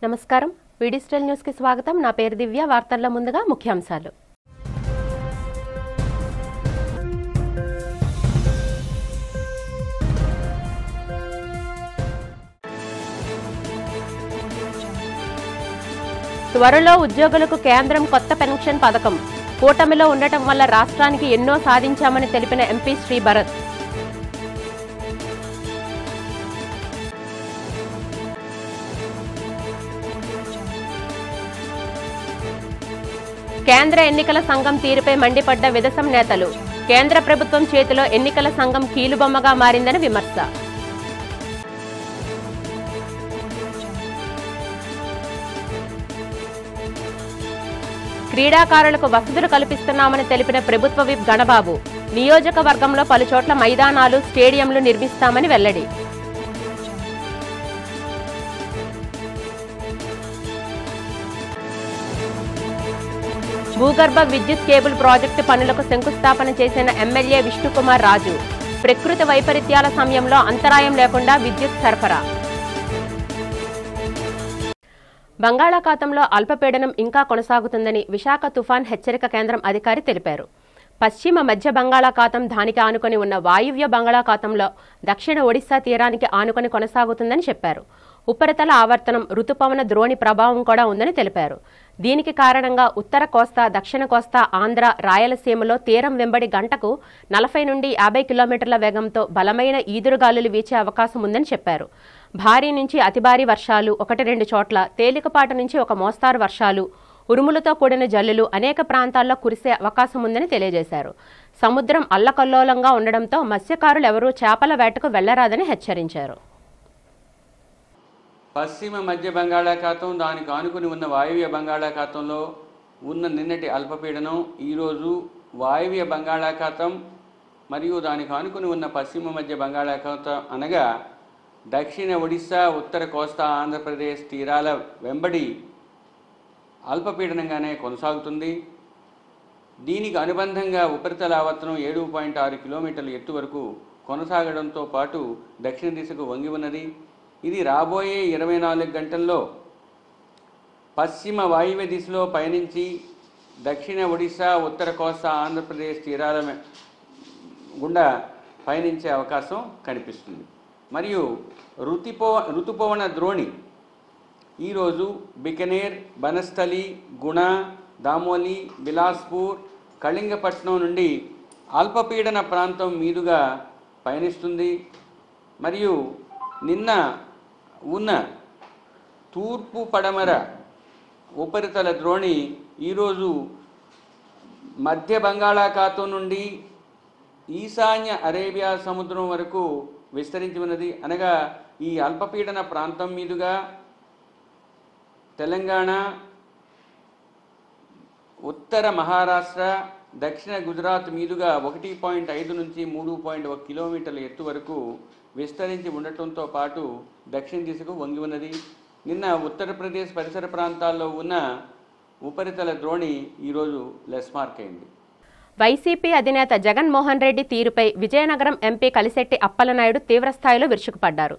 నమస్కారం వీడిజిటల్ న్యూస్ కి స్వాగతం నా పేరు దివ్య వార్తల్లో ముందుగా ముఖ్యాంశాలు త్వరలో ఉద్యోగులకు కేంద్రం కొత్త పెన్షన్ పథకం కూటమిలో ఉండటం వల్ల రాష్ట్రానికి ఎన్నో సాధించామని తెలిపిన ఎంపీ శ్రీ భరత్ కేంద్ర ఎన్నికల సంఘం తీరుపై మండిపడ్డ విదసం నేతలు కేంద్ర ప్రభుత్వం చేతిలో ఎన్నికల సంఘం కీలుబొమ్మగా మారిందని విమర్శ క్రీడాకారులకు వసతులు కల్పిస్తున్నామని తెలిపిన ప్రభుత్వ విప్ గణబాబు నియోజకవర్గంలో పలుచోట్ల మైదానాలు స్టేడియంలు నిర్మిస్తామని వెల్లడి భూగర్భ విద్యుత్ కేబుల్ ప్రాజెక్టు పనులకు శంకుస్థాపన చేసిన ఎమ్మెల్యే విష్ణుకుమార్ రాజు ప్రకృతి వైపరీత్యాల సమయంలో అంతరాయం లేకుండా విద్యుత్ సరఫరా బంగాళాఖాతంలో అల్పపీడనం ఇంకా కొనసాగుతుందని విశాఖ తుఫాన్ హెచ్చరిక కేంద్రం అధికారి తెలిపారు. పశ్చిమ మధ్య బంగాళాఖాతం దానికి ఆనుకొని ఉన్న వాయువ్య బంగాళాఖాతంలో దక్షిణ ఒడిశా తీరానికి ఆనుకొని కొనసాగుతుందని చెప్పారు. ఉపరితల ఆవర్తనం రుతుపవన ద్రోణి ప్రభావం కూడా ఉందని తెలిపారు. దీనికి కారణంగా ఉత్తర కోస్తా దక్షిణ కోస్తా ఆంధ్ర రాయలసీమలో తీరం వెంబడి గంటకు 40 నుండి 50 కిలోమీటర్ల వేగంతో బలమైన ఈదురుగాలులు వీచే అవకాశం ఉందని చెప్పారు. భారీ నుంచి అతి భారీ వర్షాలు 1-2 చోట్ల తేలికపాటి నుంచి ఒక మోస్తారు వర్షాలు ఉరుములతో కూడిన జల్లులు అనేక ప్రాంతాల్లో కురిసే అవకాశం ఉందని తెలియజేశారు. సముద్రం అల్లకల్లోలంగా ఉండడంతో మత్స్యకారులు ఎవరూ చేపల వేటకు వెళ్లరాదని హెచ్చరించారు. పశ్చిమ మధ్య బంగాళాఖాతం దానికి ఆనుకుని ఉన్న వాయువ్య బంగాళాఖాతంలో ఉన్న నిన్నటి అల్పపీడనం ఈరోజు వాయువ్య బంగాళాఖాతం మరియు దానికి ఆనుకుని ఉన్న పశ్చిమ మధ్య బంగాళాఖాతం అనగా దక్షిణ ఒడిశా ఉత్తర కోస్తా ఆంధ్రప్రదేశ్ తీరాల వెంబడి అల్పపీడనంగానే కొనసాగుతుంది. దీనికి అనుబంధంగా ఉపరితల ఆవర్తనం 7.6 కిలోమీటర్ల ఎత్తు వరకు కొనసాగడంతో పాటు దక్షిణ దిశకు వంగి ఉన్నది. ఇది రాబోయే 24 గంటల్లో పశ్చిమ వాయువ్య దిశలో పయనించి దక్షిణ ఒడిశా ఉత్తర కోస్తా ఆంధ్రప్రదేశ్ తీరాల గుండా పయనించే అవకాశం కనిపిస్తుంది. మరియు రుతుపవన ద్రోణి ఈరోజు బికనేర్, బనస్థలి, గుణ, దామోలి, బిలాస్పూర్, కళింగపట్నం నుండి అల్పపీడన ప్రాంతం మీదుగా పయనిస్తుంది. మరియు నిన్న ఉన్న తూర్పు పడమర ఉపరితల ద్రోణి ఈరోజు మధ్య బంగాళాఖాతం నుండి ఈశాన్య అరేబియా సముద్రం వరకు విస్తరించి ఉన్నది. అనగా ఈ అల్పపీడన ప్రాంతం మీదుగా తెలంగాణ, ఉత్తర మహారాష్ట్ర, దక్షిణ గుజరాత్ మీదుగా 1.5 నుంచి 3.1 కిలోమీటర్ల ఎత్తు వరకు విస్తరించి ఉండటంతో పాటు దక్షిణ దిశకు వంగి ఉన్నది. నిన్న ఉత్తరప్రదేశ్ పరిసర ప్రాంతాల్లో ఉన్న ఉపరితల ద్రోణి ఈరోజు లెస్ మార్క్ అయింది. వైసీపీ అధినేత జగన్మోహన్ రెడ్డి తీరుపై విజయనగరం ఎంపీ కలిశెట్టి అప్పలనాయుడు తీవ్రస్థాయిలో విరుచుకుపడ్డారు.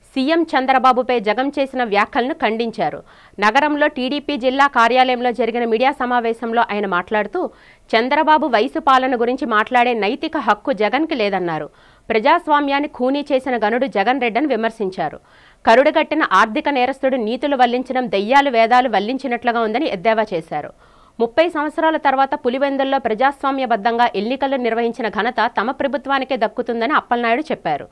సీఎం చంద్రబాబుపై జగన్ చేసిన వ్యాఖ్యలను ఖండించారు. నగరంలో టీడీపీ జిల్లా కార్యాలయంలో జరిగిన మీడియా సమావేశంలో ఆయన మాట్లాడుతూ చంద్రబాబు వయసు పాలన గురించి మాట్లాడే నైతిక హక్కు జగన్కి లేదన్నారు. ప్రజాస్వామ్యాన్ని ఖూనీ చేసిన గనుడు జగన్ రెడ్డిని విమర్శించారు. కరుడుగట్టిన ఆర్థిక నేరస్తుడు నీతులు వల్లించడం దెయ్యాలు వేదాలు వల్లించినట్లుగా ఉందని ఎద్దేవా చేశారు. 30 సంవత్సరాల తర్వాత పులివెందుల్లో ప్రజాస్వామ్యబద్ధంగా ఎన్నికలు నిర్వహించిన ఘనత తమ ప్రభుత్వానికే దక్కుతుందని అప్పలనాయుడు చెప్పారు.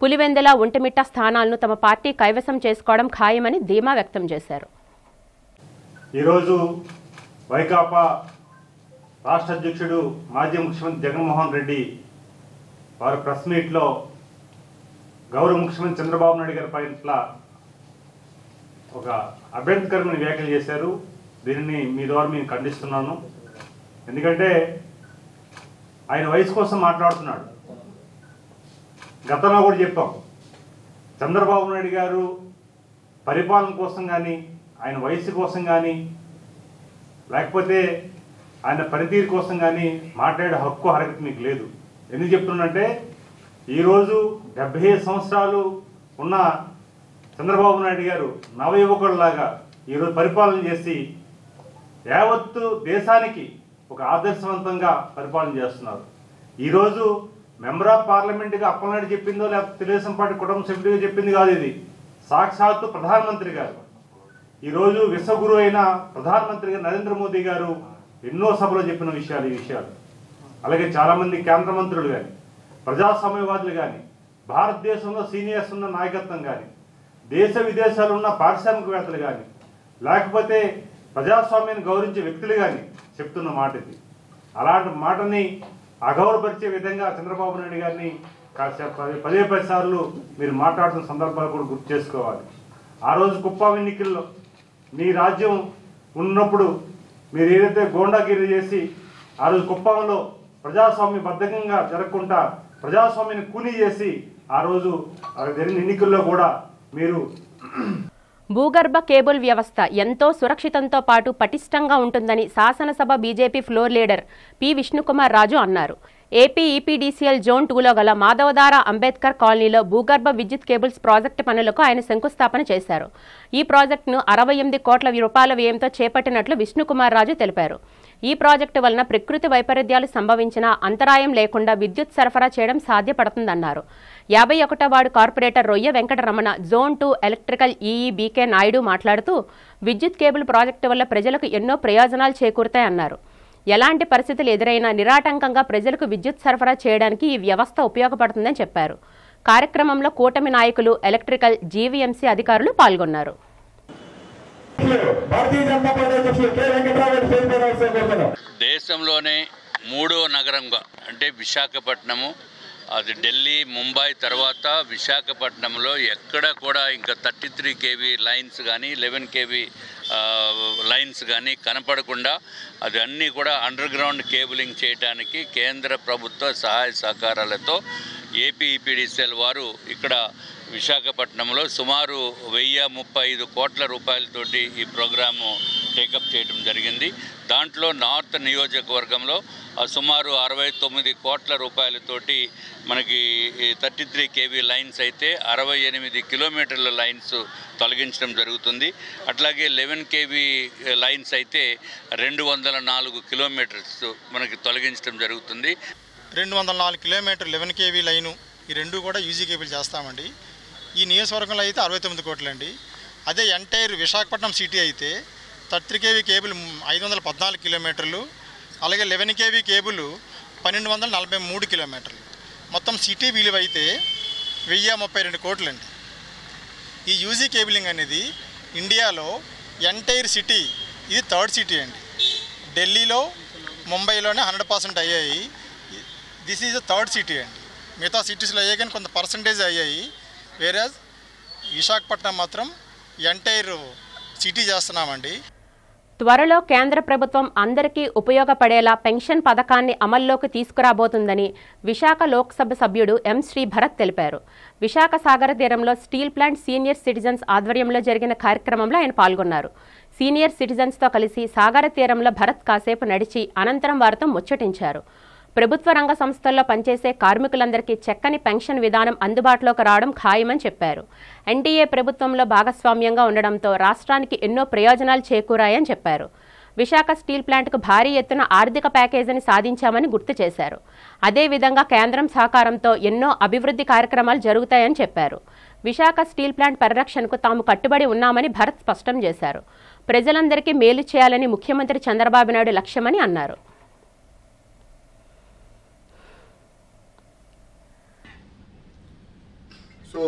పులివెందుల ఒంటిమిట్ట స్థానాలను తమ పార్టీ కైవసం చేసుకోవడం ఖాయమని ధీమా వ్యక్తం చేశారు. ఈరోజు వైకాపా రాష్ట్ర అధ్యక్షుడు మాజీ ముఖ్యమంత్రి జగన్మోహన్ రెడ్డి వారు ప్రెస్ మీట్లో గౌరవ ముఖ్యమంత్రి చంద్రబాబు నాయుడు గారి పట్ల ఒక అభ్యంతరకరమైన వ్యాఖ్యలు చేశారు. దీనిని మీ ద్వారా నేను ఖండిస్తున్నాను. ఎందుకంటే ఆయన వయసు కోసం మాట్లాడుతున్నాడు. గతంలో కూడా చెప్పాం, చంద్రబాబు నాయుడు గారు పరిపాలన కోసం కానీ ఆయన వయసు కోసం కానీ లేకపోతే ఆయన పనితీరు కోసం కానీ మాట్లాడే హక్కు హరకత మీకు లేదు. ఎందుకు చెప్తున్నానంటే ఈరోజు 75 సంవత్సరాలు ఉన్న చంద్రబాబు నాయుడు గారు నవయువకుడిలాగా ఈరోజు పరిపాలన చేసి యావత్తు దేశానికి ఒక ఆదర్శవంతంగా పరిపాలన చేస్తున్నారు. ఈరోజు మెంబర్ ఆఫ్ పార్లమెంట్గా అప్పలనాయుడు చెప్పిందో లేకపోతే తెలుగుదేశం పార్టీ కుటుంబ సభ్యుడిగా చెప్పింది కాదు, ఇది సాక్షాత్తు ప్రధానమంత్రి గారు. ఈరోజు విశ్వగురు అయిన ప్రధానమంత్రి గారు నరేంద్ర మోదీ గారు ఎన్నో సభలో చెప్పిన ఈ విషయాలు. అలాగే చాలామంది కేంద్ర మంత్రులు కానీ, ప్రజాస్వామ్యవాదులు కానీ, భారతదేశంలో సీనియర్స్ ఉన్న నాయకత్వం కానీ, దేశ విదేశాలు ఉన్న పారిశ్రామికవేత్తలు కానీ, లేకపోతే ప్రజాస్వామ్యాన్ని గౌరవించే వ్యక్తులు కానీ చెప్తున్న మాట ఇది. అలాంటి మాటని అగౌరవపరిచే విధంగా చంద్రబాబు నాయుడు గారిని 10 సార్లు మీరు మాట్లాడుతున్న సందర్భాలు కూడా గుర్తు చేసుకోవాలి. ఆ రోజు కుప్పం ఎన్నికల్లో మీ రాజ్యం ఉన్నప్పుడు మీరు ఏదైతే గోండాగిరి చేసి ఆ రోజు కుప్పంలో ప్రజాస్వామ్యబద్ధంగా జరగకుండా ప్రజాస్వామ్యాన్ని కూలీ చేసి ఆ రోజు జరిగిన ఎన్నికల్లో కూడా మీరు భూగర్భ కేబుల్ వ్యవస్థ ఎంతో సురక్షితంతో పాటు పటిష్టంగా ఉంటుందని శాసనసభ BJP floor leader P Vishnukumar Raju అన్నారు. ఏపీ ఈపీడీసీఎల్ జోన్ 2లో గల మాధవధార అంబేద్కర్ కాలనీలో భూగర్భ విద్యుత్ కేబుల్స్ ప్రాజెక్టు పనులకు ఆయన శంకుస్థాపన చేశారు. ఈ ప్రాజెక్టును 68 కోట్ల రూపాయల వ్యయంతో చేపట్టినట్లు విష్ణుకుమార్ రాజు తెలిపారు. ఈ ప్రాజెక్టు వలన ప్రకృతి వైపరీత్యాలు సంభవించినా అంతరాయం లేకుండా విద్యుత్ సరఫరా చేయడం సాధ్యపడుతుందన్నారు. 51వ ward corporator Royya Venkataramana, zone 2 electrical EE BK Naidu మాట్లాడుతూ విద్యుత్ కేబుల్ ప్రాజెక్టు వల్ల ప్రజలకు ఎన్నో ప్రయోజనాలు చేకూరుతాయన్నారు. ఎలాంటి పరిస్థితులు ఎదురైనా నిరాటంకంగా ప్రజలకు విద్యుత్ సరఫరా చేయడానికి ఈ వ్యవస్థ ఉపయోగపడుతుందని చెప్పారు. కార్యక్రమంలో కూటమి నాయకులు, ఎలక్ట్రికల్, జీవీఎంసీ అధికారులు పాల్గొన్నారు. దేశంలోనే 3వ నగరంగా అంటే విశాఖపట్నము, అది ఢిల్లీ, ముంబై తర్వాత విశాఖపట్నంలో ఎక్కడ కూడా ఇంకా 33 kV లైన్స్ కానీ 11 kV లైన్స్ కానీ కనపడకుండా అది అన్నీ కూడా అండర్ గ్రౌండ్ కేబులింగ్ చేయడానికి కేంద్ర ప్రభుత్వ సహాయ సహకారాలతో ఏపీ ఈపీడీసీఎల్ వారు ఇక్కడ విశాఖపట్నంలో సుమారు 1035 కోట్ల రూపాయలతోటి ఈ ప్రోగ్రాము టేకప్ చేయడం జరిగింది. దాంట్లో నార్త్ నియోజకవర్గంలో సుమారు 69 కోట్ల రూపాయలతోటి మనకి 33 kV లైన్స్ అయితే 68 కిలోమీటర్ల లైన్స్ తొలగించడం జరుగుతుంది. అట్లాగే 11 kV లైన్స్ అయితే 204 కిలోమీటర్స్ మనకి తొలగించడం జరుగుతుంది. 204 కిలోమీటర్లు 11 kV లైను, ఈ రెండు కూడా యూజీ కేబుల్ చేస్తామండి. ఈ నియోజకవర్గంలో అయితే 69 కోట్లండి. అదే ఎంటైర్ విశాఖపట్నం సిటీ అయితే 33 kV కేబుల్ 514 కిలోమీటర్లు, అలాగే 11 kV కేబుల్ 1243 కిలోమీటర్లు. మొత్తం సిటీ విలువ అయితే 1032 కోట్లండి. ఈ యూజీ కేబులింగ్ అనేది ఇండియాలో ఎంటైర్ సిటీ, ఇది 3rd సిటీ అండి. ఢిల్లీలో, ముంబైలోనే 100% అయ్యాయి. దిస్ ఈజ్ 3rd సిటీ అండి. మిగతా సిటీస్లో అయ్యాయి కానీ కొంత పర్సంటేజ్ అయ్యాయి. వేరేజ్ విశాఖపట్నం మాత్రం ఎంటైర్ సిటీ చేస్తున్నామండి. త్వరలో కేంద్ర ప్రభుత్వం అందరికీ ఉపయోగపడేలా పెన్షన్ పథకాన్ని అమల్లోకి తీసుకురాబోతుందని విశాఖ లోక్సభ సభ్యుడు ఎం శ్రీ భరత్ తెలిపారు. విశాఖ సాగర తీరంలో స్టీల్ ప్లాంట్ సీనియర్ సిటిజన్స్ ఆధ్వర్యంలో జరిగిన కార్యక్రమంలో ఆయన పాల్గొన్నారు. సీనియర్ సిటిజన్స్తో కలిసి సాగర తీరంలో భరత్ కాసేపు నడిచి అనంతరం వారితో ముచ్చటించారు. ప్రభుత్వ రంగ సంస్థల్లో పనిచేసే కార్మికులందరికీ చక్కని పెన్షన్ విధానం అందుబాటులోకి రావడం ఖాయమని చెప్పారు. ఎన్డీఏ ప్రభుత్వంలో భాగస్వామ్యంగా ఉండడంతో రాష్ట్రానికి ఎన్నో ప్రయోజనాలు చేకూరాయని చెప్పారు. విశాఖ స్టీల్ ప్లాంట్కు భారీ ఎత్తున ఆర్థిక ప్యాకేజీని సాధించామని గుర్తు చేశారు. అదేవిధంగా కేంద్రం సహకారంతో ఎన్నో అభివృద్ధి కార్యక్రమాలు జరుగుతాయని చెప్పారు. విశాఖ స్టీల్ ప్లాంట్ పరిరక్షణకు తాము కట్టుబడి ఉన్నామని భరత్ స్పష్టం చేశారు. ప్రజలందరికీ మేలు చేయాలని ముఖ్యమంత్రి చంద్రబాబు నాయుడు లక్ష్యమని అన్నారు. So,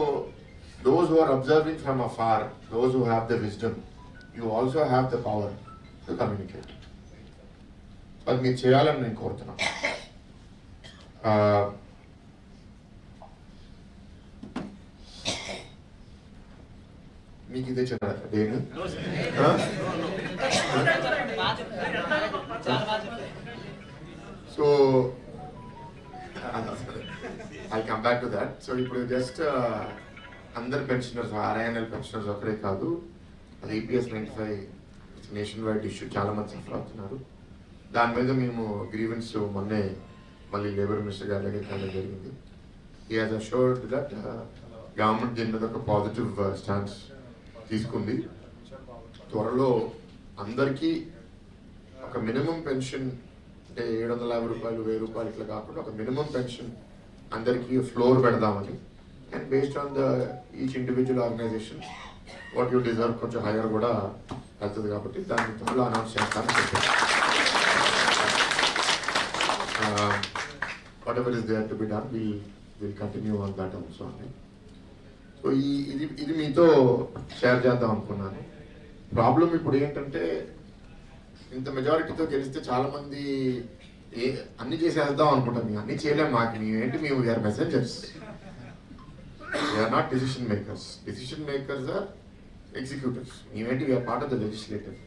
those who are observing from afar, those who have the wisdom, you also have the power to communicate. అది మీరు చేయాలని నేను కోరుతున్నాను. మీకు ఇదే చెప్పారు దేని so I'll come back to that. So ఇప్పుడు జస్ట్ అందరు పెన్షనర్స్, RINL పెన్షనర్స్ ఒకరే కాదు, అది EPS 95 నేషన్ వైడ్ ఇష్యూ, చాలా మంది సఫర్ అవుతున్నారు. దాని మీద మేము గ్రీవెన్స్ మొన్నే మళ్ళీ లేబర్ మినిస్టర్ గారి దగ్గర వెళ్ళడం జరిగింది. He has assured that government దీని మీద ఒక పాజిటివ్ స్టాన్స్ తీసుకుంది. త్వరలో అందరికీ ఒక మినిమం పెన్షన్ అంటే 750 రూపాయలు 1000 రూపాయలు ఇట్లా కాకుండా ఒక మినిమం పెన్షన్ అందరికీ ఫ్లోర్ పెడదామని and based on the each individual organisation what you deserve కొంచెం హైయర్ కూడా వెళ్తుంది కాబట్టి దాన్ని త్వరలో అనౌన్స్ చేస్తానని చెప్పారు. Whatever is there to be done will continue on that also అండి. సో ఇది మీతో షేర్ చేద్దాం అనుకున్నాను. ప్రాబ్లం ఇప్పుడు ఏంటంటే ఇంత మెజారిటీతో గెలిస్తే చాలా మంది అన్ని చేసేద్దాం అనుకుంటాం. మేము అన్ని చేయలేము. మేమేంటి మేము we are messengers, we are not decision makers. Decision makers are executives. మేమేంటి we are part of the legislative,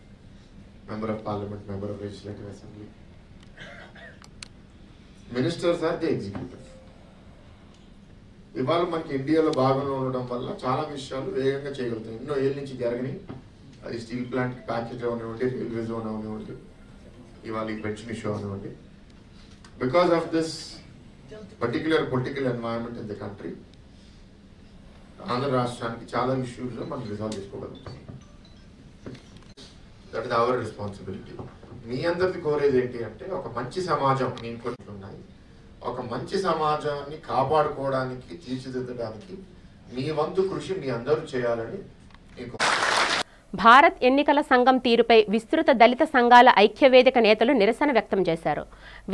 member of parliament, member of legislative assembly. Ministers are the executive. ఇవాళ మనకి ఇండియాలో భాగంలో ఉండడం వల్ల చాలా విషయాలు వేగంగా చేయగలుగుతాం. ఎన్నో ఏళ్ళ నుంచి జరగని అది స్టీల్ ప్లాంట్ ప్యాకేజ్ అవనివ్వండి, రైల్వే జోన్ అవనివ్వండి, ఇవాళ ఈ పెన్షన్ ఇష్యూ అవనివ్వండి. Because of this particular political environment in the country Andhra రాష్ట్రానికి చాలా ఇష్యూస్ మనం రిజాల్వ్ చేసుకోగలుగుతాం. That is our responsibility. మీ అందరిది కోరేది ఏంటి అంటే ఒక మంచి సమాజం నేను కొన్ని ఉన్నాయి. ఒక మంచి సమాజాన్ని కాపాడుకోవడానికి తీర్చిదిద్దడానికి మీ వంతు కృషి మీ అందరూ చేయాలని మీకు. భారత్ ఎన్నికల సంఘం తీరుపై విస్తృత దళిత సంఘాల ఐక్యవేదిక నేతలు నిరసన వ్యక్తం చేశారు.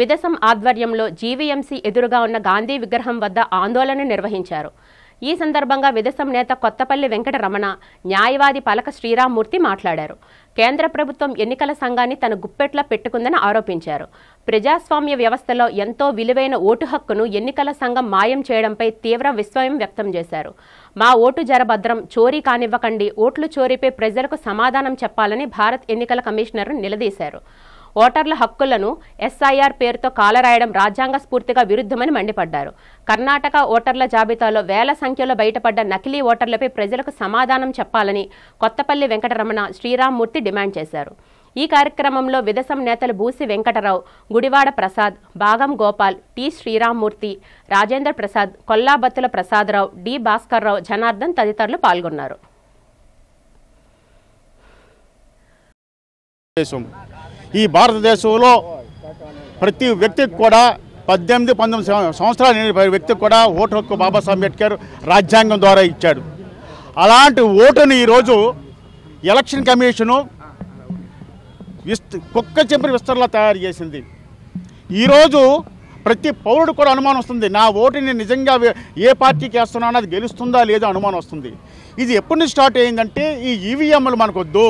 విదసం ఆధ్వర్యంలో జీవీఎంసీ ఎదురుగా ఉన్న గాంధీ విగ్రహం వద్ద ఆందోళన నిర్వహించారు. ఈ సందర్భంగా విదసం నేత కొత్తపల్లి వెంకటరమణ, న్యాయవాది పలక శ్రీరామ్మూర్తి మాట్లాడారు. కేంద్ర ప్రభుత్వం ఎన్నికల సంఘాన్ని తన గుప్పెట్లా పెట్టుకుందని ఆరోపించారు. ప్రజాస్వామ్య వ్యవస్థలో ఎంతో విలువైన ఓటు హక్కును ఎన్నికల సంఘం మాయం చేయడంపై తీవ్ర విస్మయం వ్యక్తం చేశారు. మా ఓటు జరభద్రం, చోరీ కానివ్వకండి, ఓట్లు చోరీపై ప్రజలకు సమాధానం చెప్పాలని భారత్ ఎన్నికల కమిషనర్ నిలదీశారు. ఓటర్ల హక్కులను ఎస్ఐఆర్ పేరుతో కాలరాయడం రాజ్యాంగ స్ఫూర్తిగా విరుద్ధమని మండిపడ్డారు. కర్ణాటక ఓటర్ల జాబితాలో వేల సంఖ్యలో బయటపడ్డ నకిలీ ఓటర్లపై ప్రజలకు సమాధానం చెప్పాలని కొత్తపల్లి వెంకటరమణ, శ్రీరామ్మూర్తి డిమాండ్ చేశారు. ఈ కార్యక్రమంలో విదసం నేతలు బూసి వెంకటరావు, గుడివాడ ప్రసాద్, బాగం గోపాల్, టి శ్రీరామ్మూర్తి, రాజేంద్ర ప్రసాద్, కొల్లాబత్తుల ప్రసాదరావు, డి భాస్కర్రావు, జనార్దన్ తదితరులు పాల్గొన్నారు. ఈ భారతదేశంలో ప్రతి వ్యక్తికి కూడా 18-19 సంవత్సరాలు నిండిన వ్యక్తికి కూడా ఓటు హక్కు బాబాసాహెబ్ అంబేద్కర్ రాజ్యాంగం ద్వారా ఇచ్చాడు. అలాంటి ఓటుని ఈరోజు ఎలక్షన్ కమిషను కుక్క చెంపిన విస్తరలా తయారు చేసింది. ఈరోజు ప్రతి పౌరుడు కూడా అనుమానం వస్తుంది, నా ఓటుని నిజంగా ఏ పార్టీకి వేస్తున్నా అది గెలుస్తుందా లేదా అనుమానం వస్తుంది. ఇది ఎప్పటి నుంచి స్టార్ట్ అయిందంటే ఈ ఈవీఎంలు మనకొద్దు,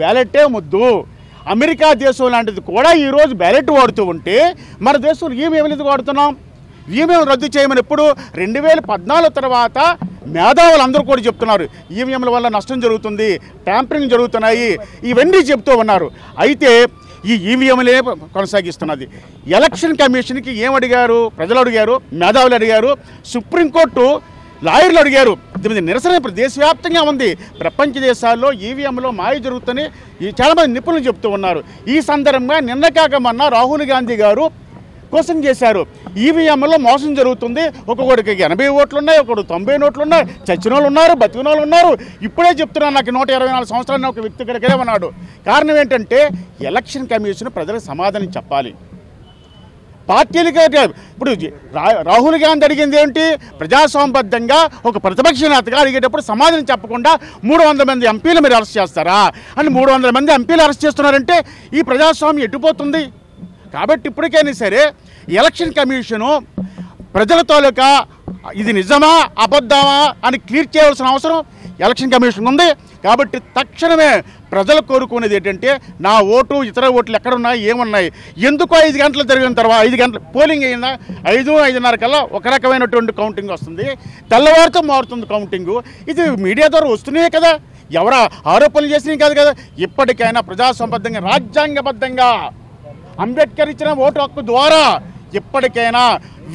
బ్యాలెట్టే ముద్దు. అమెరికా దేశం లాంటిది కూడా ఈరోజు బ్యాలెట్ వాడుతూ ఉంటే మన దేశంలో ఈవీఎంలు ఎందుకు వాడుతున్నాం? ఈవీఎం రద్దు చేయమని ఎప్పుడు 2014 తర్వాత మేధావులు అందరూ కూడా చెప్తున్నారు ఈవీఎంల వల్ల నష్టం జరుగుతుంది, ట్యాంపరింగ్ జరుగుతున్నాయి, ఇవన్నీ చెప్తూ ఉన్నారు. అయితే ఈ ఈవీఎంలే కొనసాగిస్తున్నది. ఎలక్షన్ కమిషన్కి ఏమడిగారు? ప్రజలు అడిగారు, మేధావులు అడిగారు, సుప్రీంకోర్టు లాయర్లు అడిగారు. దీని నిరసన ఇప్పుడు దేశవ్యాప్తంగా ఉంది. ప్రపంచ దేశాల్లో ఈవీఎంలో మాయ జరుగుతుందని చాలామంది నిపుణులు చెప్తూ ఉన్నారు. ఈ సందర్భంగా నిన్న కాక మొన్న రాహుల్ గాంధీ గారు క్వశ్చన్ చేశారు, ఈవీఎంలో మోసం జరుగుతుంది, ఒక్కొక్కడికి 80 ఓట్లు ఉన్నాయి, ఒకడు 90 ఓట్లు ఉన్నాయి, చచ్చిన వాళ్ళు ఉన్నారు, బతికిన వాళ్ళు ఉన్నారు. ఇప్పుడే చెప్తున్నాను నాకు 124 సంవత్సరాలు ఒక వ్యక్తి ఇక్కడికే ఉన్నాడు. కారణం ఏంటంటే ఎలక్షన్ కమిషన్ ప్రజలకు సమాధానం చెప్పాలి. పార్టీలకి ఇప్పుడు రాహుల్ గాంధీ అడిగింది ఏంటి? ప్రజాస్వామ్యబద్ధంగా ఒక ప్రతిపక్ష నేతగా అడిగేటప్పుడు సమాధానం చెప్పకుండా 300 మంది ఎంపీలు మీరు అరెస్ట్ చేస్తారా అని 300 మంది ఎంపీలు అరెస్ట్ చేస్తున్నారంటే ఈ ప్రజాస్వామ్యం ఎట్టుపోతుంది. కాబట్టి ఇప్పటికైనా సరే ఎలక్షన్ కమిషను ప్రజల తాలూకా ఇది నిజమా అబద్ధమా అని క్లియర్ చేయాల్సిన అవసరం ఎలక్షన్ కమిషన్ ఉంది. కాబట్టి తక్షణమే ప్రజలు కోరుకునేది ఏంటంటే నా ఓటు ఇతర ఓట్లు ఎక్కడున్నాయి, ఏమున్నాయి, ఎందుకో 5 గంటలు జరిగిన తర్వాత 5 గంటలు పోలింగ్ అయిందా 5-5:30 కల్లా ఒక రకమైనటువంటి కౌంటింగ్ వస్తుంది, తెల్లవారితో మారుతుంది కౌంటింగు. ఇది మీడియా ద్వారా వస్తున్నాయి కదా, ఎవరు ఆరోపణలు చేసినవి కాదు కదా. ఇప్పటికైనా ప్రజాస్వామ్యబద్ధంగా రాజ్యాంగబద్ధంగా అంబేద్కర్ ఇచ్చిన ఓటు హక్కు ద్వారా ఇప్పటికైనా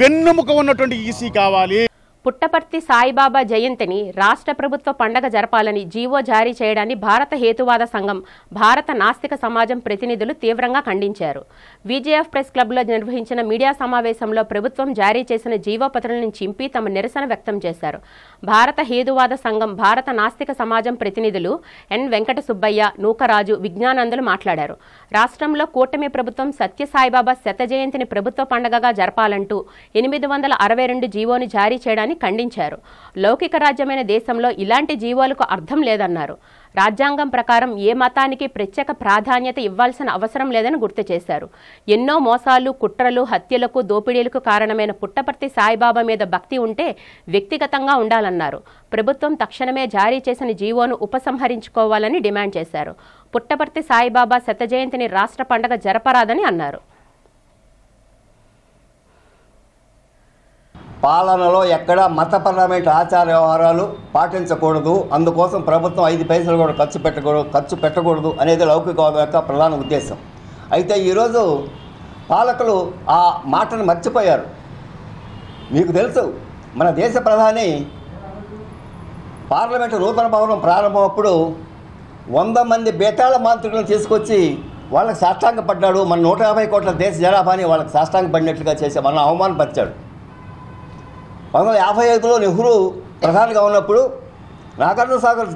వెన్నుముక ఉన్నటువంటి ఈసీ కావాలి. పుట్టపర్తి సాయిబాబా జయంతిని రాష్ట్ర ప్రభుత్వ పండగ జరపాలని జీవో జారీ చేయడాన్ని భారత హేతువాద సంఘం, భారత నాస్తిక సమాజం ప్రతినిధులు తీవ్రంగా ఖండించారు. విజేఎఫ్ ప్రెస్ క్లబ్లో నిర్వహించిన మీడియా సమావేశంలో ప్రభుత్వం జారీ చేసిన జీవో ప్రతులను చింపి తమ నిరసన వ్యక్తం చేశారు. భారత హేతువాద సంఘం, భారత నాస్తిక సమాజం ప్రతినిధులు ఎన్ వెంకట సుబ్బయ్య, నూకరాజు, విజ్ఞానందులు మాట్లాడారు. రాష్ట్రంలో కూటమి ప్రభుత్వం సత్యసాయిబాబా శత జయంతిని ప్రభుత్వ పండగగా జరపాలంటూ 862 జీవోను జారీ చేయడాన్ని ఖండించారు. లౌకిక రాజ్యమైన దేశంలో ఇలాంటి జీవోలకు అర్థం లేదన్నారు. రాజ్యాంగం ప్రకారం ఏ మతానికి ప్రత్యేక ప్రాధాన్యత ఇవ్వాల్సిన అవసరం లేదని గుర్తు చేశారు. ఎన్నో మోసాలు, కుట్రలు, హత్యలకు, దోపిడీలకు కారణమైన పుట్టపర్తి సాయిబాబా మీద భక్తి ఉంటే వ్యక్తిగతంగా ఉండాలన్నారు. ప్రభుత్వం తక్షణమే జారీ చేసిన జీవోను ఉపసంహరించుకోవాలని డిమాండ్ చేశారు. పుట్టపర్తి సాయిబాబా శత జయంతిని రాష్ట్ర పండగ జరపరాదని అన్నారు. పాలనలో ఎక్కడ మతపరమైన ఆచార వ్యవహారాలు పాటించకూడదు, అందుకోసం ప్రభుత్వం 5 పైసలు కూడా ఖర్చు పెట్టకూడదు అనేది లౌకికవాదం యొక్క ప్రధాన ఉద్దేశం. అయితే ఈరోజు పాలకులు ఆ మాటను మర్చిపోయారు. మీకు తెలుసు, మన దేశ ప్రధాని పార్లమెంటు నూతన భవనం ప్రారంభమప్పుడు 100 మంది బేతాళ మాంత్రికులను తీసుకొచ్చి వాళ్ళకి సాష్టాంగపడ్డాడు. మన 150 కోట్ల దేశ జనాభాని వాళ్ళకి సాష్టాంగపడినట్లుగా చేసి మన అవమానపరిచాడు. 1955లో నెహ్రూ ప్రధానిగా ఉన్నప్పుడు నాగార్జున సాగర్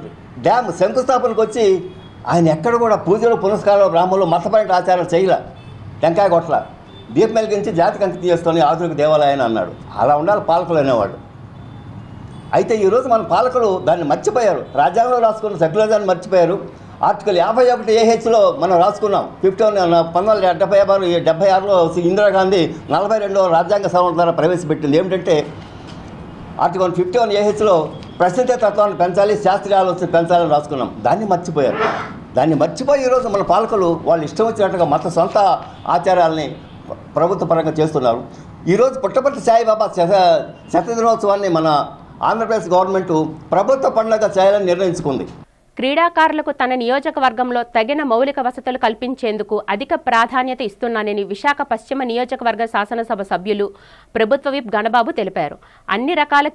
డ్యామ్ శంకుస్థాపనకు వచ్చి ఆయన ఎక్కడ కూడా పూజలు, పునస్కారాలు, బ్రాహ్మణులు మతపరమైన ఆచారాలు చేయలే. టెంకాయ కొట్ల దీపం వెలిగించి జాతికి అంకితం చేస్తూనే ఆధునిక దేవాలయాన్ని అన్నాడు. అలా ఉండాలి పాలకులు అనేవాడు. అయితే ఈరోజు మన పాలకులు దాన్ని మర్చిపోయారు. రాజ్యాంగంలో రాసుకున్న సెక్యులరిజాన్ని మర్చిపోయారు. ఆర్టికల్ 51 AHలో మనం రాసుకున్నాం. 1976లో ఇందిరాగాంధీ 42వ రాజ్యాంగ సవరణ ద్వారా ప్రవేశపెట్టింది. ఏమిటంటే ఆర్టికల్ 51 AHలో ప్రసిద్ధ తత్వాన్ని పెంచాలి, శాస్త్రీయ ఆలోచన పెంచాలని రాసుకున్నాం. దాన్ని మర్చిపోయారు. దాన్ని మర్చిపోయి ఈరోజు మన పాలకులు వాళ్ళు ఇష్టం వచ్చినట్టుగా సొంత ఆచారాలని ప్రభుత్వ పరంగా చేస్తున్నారు. ఈరోజు పుట్టపర్తి సాయిబాబా శత దినోత్సవాన్ని మన ఆంధ్రప్రదేశ్ గవర్నమెంట్ ప్రభుత్వ పండుగ చేయాలని నిర్ణయించుకుంది. క్రీడాకారులకు తన నియోజకవర్గంలో తగిన మౌలిక వసతులు కల్పించేందుకు అధిక ప్రాధాన్యత ఇస్తున్నానని విశాఖ పశ్చిమ నియోజకవర్గ శాసనసభ సభ్యులు, ప్రభుత్వ విప్ గణబాబు తెలిపారు. అన్ని రకాల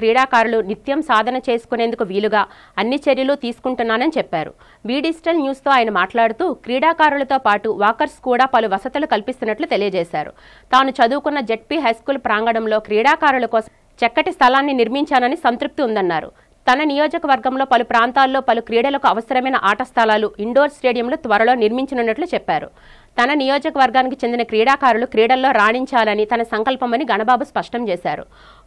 క్రీడాకారులు నిత్యం సాధన చేసుకునేందుకు వీలుగా అన్ని చర్యలు తీసుకుంటున్నానని చెప్పారు. డిజిటల్ న్యూస్తో ఆయన మాట్లాడుతూ క్రీడాకారులతో పాటు వాకర్స్ కూడా పలు వసతులు కల్పిస్తున్నట్లు తెలియజేశారు. తాను చదువుకున్న జెడ్పీ హైస్కూల్ ప్రాంగణంలో క్రీడాకారుల కోసం చక్కటి స్థలాన్ని నిర్మించానని సంతృప్తి ఉందన్నారు. తన నియోజకవర్గంలో పలు ప్రాంతాల్లో పలు క్రీడలకు అవసరమైన ఆట స్థలాలు, ఇండోర్ స్టేడియంలు త్వరలో నిర్మించనున్నట్లు చెప్పారు. తన నియోజకవర్గానికి చెందిన క్రీడాకారులు క్రీడల్లో రాణించాలని తన సంకల్పమని గణబాబు స్పష్టం చేశారు.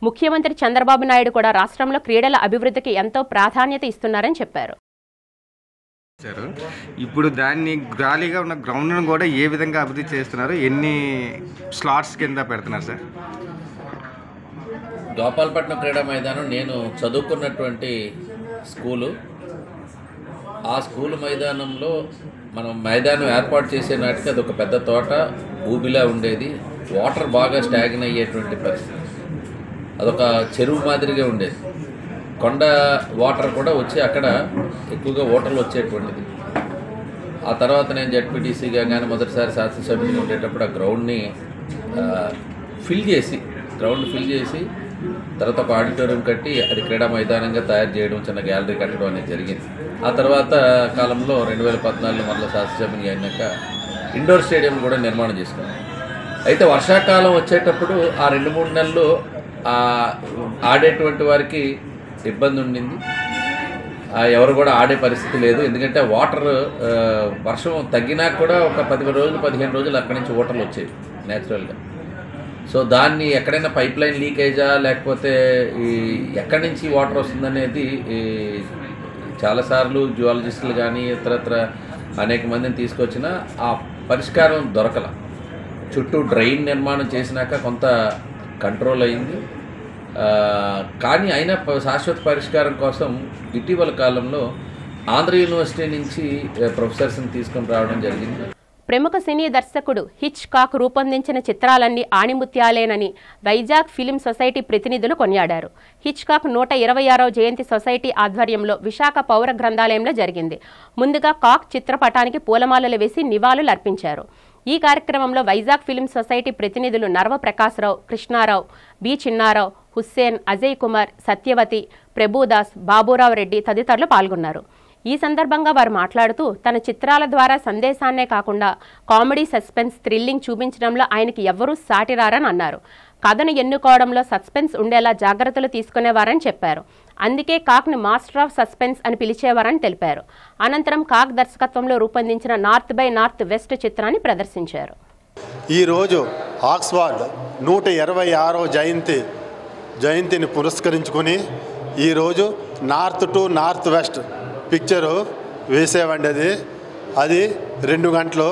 ముఖ్యమంత్రి చంద్రబాబు నాయుడు కూడా రాష్ట్రంలో క్రీడల అభివృద్ధికి ఎంతో ప్రాధాన్యత ఇస్తున్నారని చెప్పారు. ఇప్పుడు దాన్ని ఖాళీగా ఉన్న గ్రౌండ్ను కూడా ఏ విధంగా అభివృద్ధి చేస్తున్నారు, ఎన్ని స్లాట్స్ కింద పెడుతున్నారు సార్? గోపాలపట్నం క్రీడా మైదానం నేను చదువుకున్నటువంటి స్కూలు. ఆ స్కూలు మైదానంలో మనం మైదానం ఏర్పాటు చేసే నాటికి అదొక పెద్ద తోట, భూమిలా ఉండేది. వాటర్ బాగా స్టాగ్న్ అయ్యేటువంటి పరిస్థితి. అదొక చెరువు మాదిరిగా ఉండేది. కొండ వాటర్ కూడా వచ్చి అక్కడ ఎక్కువగా ఓటర్లు వచ్చేటువంటిది. ఆ తర్వాత నేను జడ్పీటీసీగా కానీ మొదటిసారి శాసనసభ్యులు ఉండేటప్పుడు ఆ గ్రౌండ్ని ఫిల్ చేసి తర్వాత ఒక ఆడిటోరియం కట్టి అది క్రీడా మైదానంగా తయారు చేయడం, చిన్న గ్యాలరీ కట్టడం అనేది జరిగింది. ఆ తర్వాత కాలంలో 2014లో మళ్ళీ శాసనసభ్యుని అయినాక ఇండోర్ స్టేడియం కూడా నిర్మాణం చేసుకున్నాం. అయితే వర్షాకాలం వచ్చేటప్పుడు ఆ 2-3 నెలలు ఆడేటువంటి వారికి ఇబ్బంది ఉండింది. ఎవరు కూడా ఆడే పరిస్థితి లేదు. ఎందుకంటే వాటర్ వర్షం తగ్గినా కూడా ఒక 10 రోజులు 15 రోజులు అక్కడి నుంచి ఓటర్లు వచ్చేవి న్యాచురల్గా. సో దాన్ని ఎక్కడైనా పైప్ లైన్ లీకేజా లేకపోతే ఎక్కడి నుంచి వాటర్ వస్తుందనేది చాలాసార్లు జియాలజిస్టులు కానీ ఇతరత్ర అనేక మందిని తీసుకొచ్చిన ఆ పరిష్కారం దొరకల. చుట్టూ డ్రైన్ నిర్మాణం చేసినాక కొంత కంట్రోల్ అయింది. కానీ అయినా శాశ్వత పరిష్కారం కోసం ఇటీవల కాలంలో ఆంధ్ర యూనివర్సిటీ నుంచి ప్రొఫెసర్స్ని తీసుకొని రావడం జరిగింది. ప్రముఖ సినీ దర్శకుడు హిచ్ కాక్ రూపొందించిన చిత్రాలన్నీ ఆణిముత్యాలేనని వైజాగ్ ఫిలిం సొసైటీ ప్రతినిధులు కొనియాడారు. హిచ్ కాక్ 126వ జయంతి సొసైటీ ఆధ్వర్యంలో విశాఖ పౌర గ్రంథాలయంలో జరిగింది. ముందుగా కాక్ చిత్రపటానికి పూలమాలలు వేసి నివాళులు అర్పించారు. ఈ కార్యక్రమంలో వైజాగ్ ఫిల్మ్ సొసైటీ ప్రతినిధులు నర్వ ప్రకాశ్రావు, కృష్ణారావు, బి చిన్నారావు, హుస్సేన్, అజయ్ కుమార్, సత్యవతి, ప్రభుదాస్, బాబురావు రెడ్డి తదితరులు పాల్గొన్నారు. ఈ సందర్భంగా వారు మాట్లాడుతూ తన చిత్రాల ద్వారా సందేశాన్నే కాకుండా కామెడీ, సస్పెన్స్, థ్రిల్లింగ్ చూపించడంలో ఆయనకి ఎవ్వరూ సాటిరారని అన్నారు. కథను ఎన్నుకోవడంలో సస్పెన్స్ ఉండేలా జాగ్రత్తలు తీసుకునేవారని చెప్పారు. అందుకే కాక్ని మాస్టర్ ఆఫ్ సస్పెన్స్ అని పిలిచేవారని తెలిపారు. అనంతరం కాక్ దర్శకత్వంలో రూపొందించిన నార్త్ బై నార్త్ వెస్ట్ చిత్రాన్ని ప్రదర్శించారు. ఈరోజు ఆక్స్ఫర్డ్ 126వ జయంతిని పురస్కరించుకొని ఈరోజు north to north west picture వేసేవండి. అది 2 గంటలు